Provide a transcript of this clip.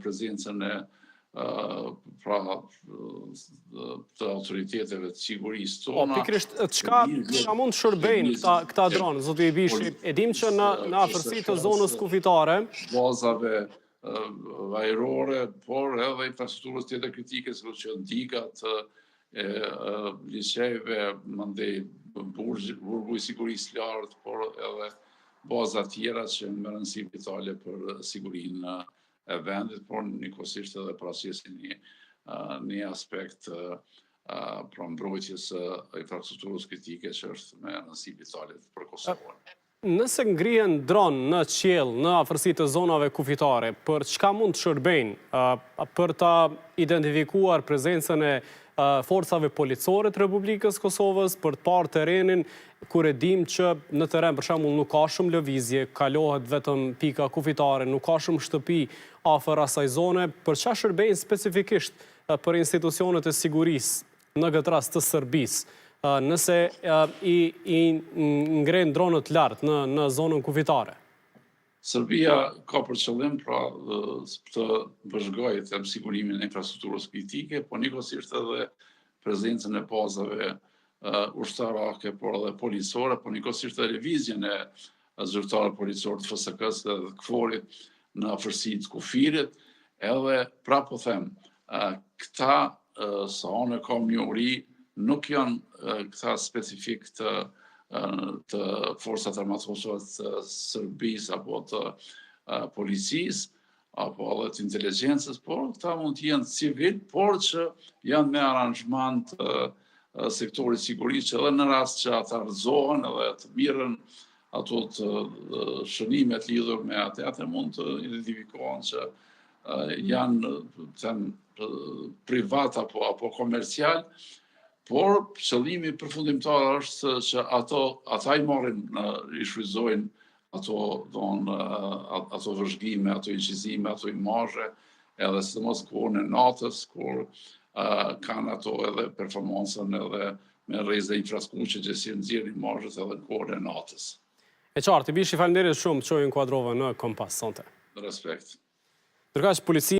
prezencën e të autoriteteve të sigurisë tona. Pikërisht, çka mund të shërbejnë këta dronë, zoti i Bishi? E dim që në afërsi të zonës kufitare, bazave ajrore, por edhe infrastrukturës tjetër kritike, sikur që digat, liçeve, mandej burgu i sigurisë lartë, por edhe baza tjera që më rëndësi vitale për sigurinë e vendit, por njëkohësisht edhe paraqisin një aspekt pra mbrojtjes infrastrukturës kritike që është me rëndësi vitale për Kosovën. Nëse ngrihen dronë në qiell, në afërsi të zonave kufitare, për çka mund të shërbejnë? Për ta identifikuar prezencën e forcave policore të Republikës Kosovës, për të parë terrenin, kur e dim që në terren për shembull nuk ka shumë lëvizje, kalohet vetëm pika kufitare, nuk ka shumë shtëpi afër asaj zone, për çfarë shërbejnë specifikisht për institucionet e sigurisë në këtë rast të Serbisë, nëse i ngren dronët lartë në zonën kufitare? Serbia ka për qëllim pra të vëzhgojë të sigurimin e infrastrukturës kritike, po njëkohësisht edhe prezencën e bazave ushtarake, por edhe policore, po njëkohësisht edhe lëvizjen e zyrtarëve policorë të FSK-s dhe të KFOR-it në afërsitë të kufirit, edhe pra po them, këta sa unë kam njohuri, nuk janë këta specifik të forcat armatosore të Serbisë apo të policisë, apo edhe të inteligjencës, por këta mund të jenë civil, por që janë me aranzhman të sektorit sigurisë, që edhe në rast që ata rëzohen edhe të mirën ato të shënimet lidhur me atë mund të identifikohen që janë privat apo komercial, por qëllimi përfundimtar është që ata i marrin, i shfrytëzojnë ato vëzhgime, ato inqizime, ato imazhe, edhe sidomos në kohën e natës, kur kanë ato edhe performancën edhe me rrezë infrastrukturë që si nxjerrin imazhet edhe në kohën e natës. E qartë, i Bishi, faleminderit shumë që u inkuadrove në Kompas sonte. Respekt. Ndërkaq policia